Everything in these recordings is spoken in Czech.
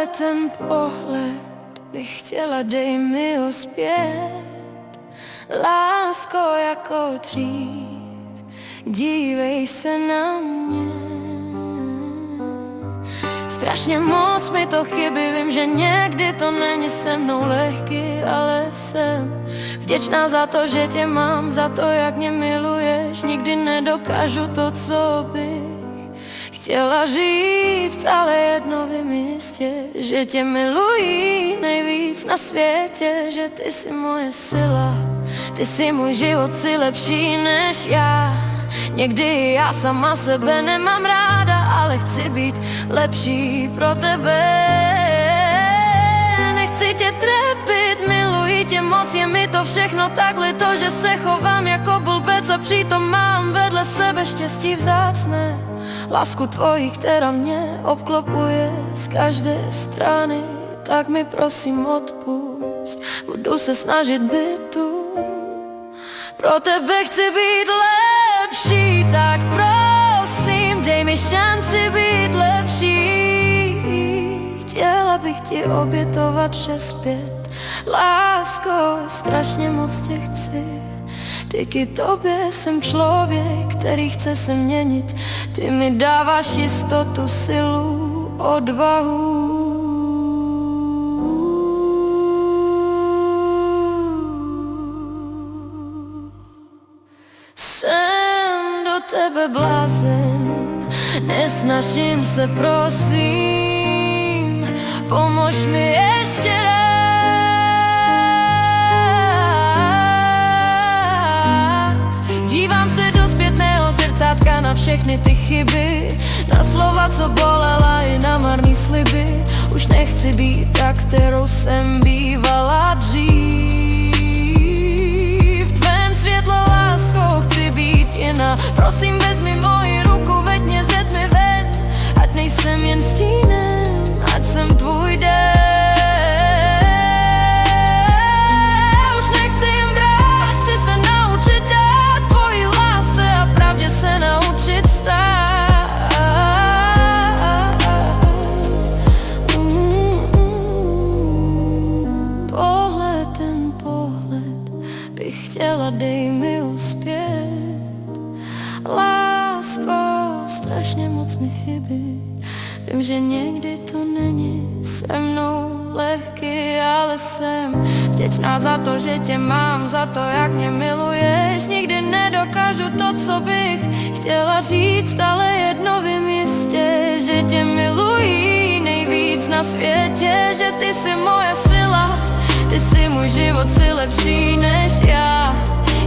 ten pohled bych chtěla, dej mi ho zpět. Lásko jako dřív, dívej se na mě. Strašně moc mi to chybí, vím, že někdy to není se mnou lehký, ale jsem vděčná za to, že tě mám, za to, jak mě miluješ. Nikdy nedokážu to, co bych chtěla říct, ale jedno vím jistě, že tě miluji nejvíc na světě, že ty jsi moje sila, ty jsi můj život, jsi lepší než já. Někdy já sama sebe nemám ráda, ale chci být lepší pro tebe. Nechci tě trepit, miluji tě moc, je mi to všechno tak líto, že se chovám jako blbec a přitom mám vedle sebe štěstí vzácné. Lásku tvoji, která mě obklopuje z každé strany, tak mi prosím odpusť, budu se snažit být tu. Pro tebe chci být lepší, tak prosím, dej mi šanci být lepší. Chtěla bych ti obětovat vše zpět, lásko, strašně moc tě chci. Díky tobě jsem člověk, který chce se měnit. Ty mi dáváš jistotu, silu, odvahu. Jsem do tebe blázen, nesnažím se, prosím, pomož mi ještě raz. Dívám se do zpětného zrcátka na všechny ty chyby, na slova, co bolela, i na marný sliby. Už nechci být ta, kterou jsem bývala dřív. V tvém světle, lásko, chci být jiná. Prosím, vezmi moji ruku, veď mě ze tmy ven, ať nejsem jen stínem, ať jsem tvůj den. Už nechci jen brát, chci se naučit dát tvojí lásce a pravdě se naučit stát. Pohled, ten pohled bych chtěla, dej mi ho zpět. Lásko, strašně moc mi chybí, vím, že někdy to není se mnou lehký, ale jsem vděčná za to, že tě mám, za to, jak mě miluješ. Nikdy nedokážu to, co bych chtěla říct, ale jedno vím jistě, že tě miluji nejvíc na světě, že ty jsi moje sila, ty jsi můj život, jsi lepší než já.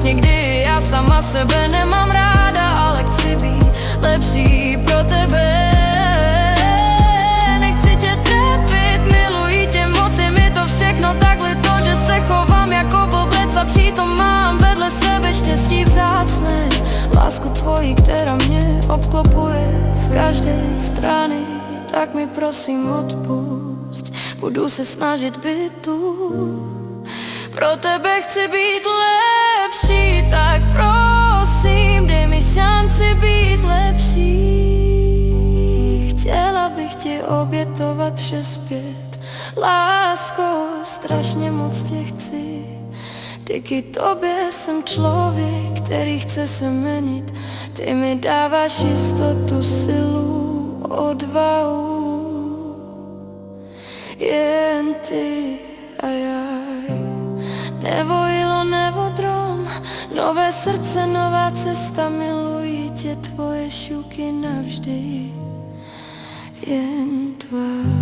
Někdy já sama sebe nemám ráda, ale chci být lepší pro tebe. Nechci tě trepit, miluji tě moc, je mi to všechno tak líto, že se chovám jako blbec a přitom mám vedle sebe štěstí vzácné. Lásku tvoji, která mě obklopuje z každé strany, tak mi prosím odpusť, budu se snažit být tu. Pro tebe chci být lepší, tak prosím, dej mi šanci být lepší. Chtěla bych ti obětovat vše zpět, lásko, strašně moc tě chci. Díky tobě jsem člověk, který chce se měnit. Ty mi dáváš jistotu, silu, odvahu. Jen ty a já. Nebo jilo, nebo drom, nové srdce, nová cesta, miluji tě, tvoje šuky navždy, jen tvá.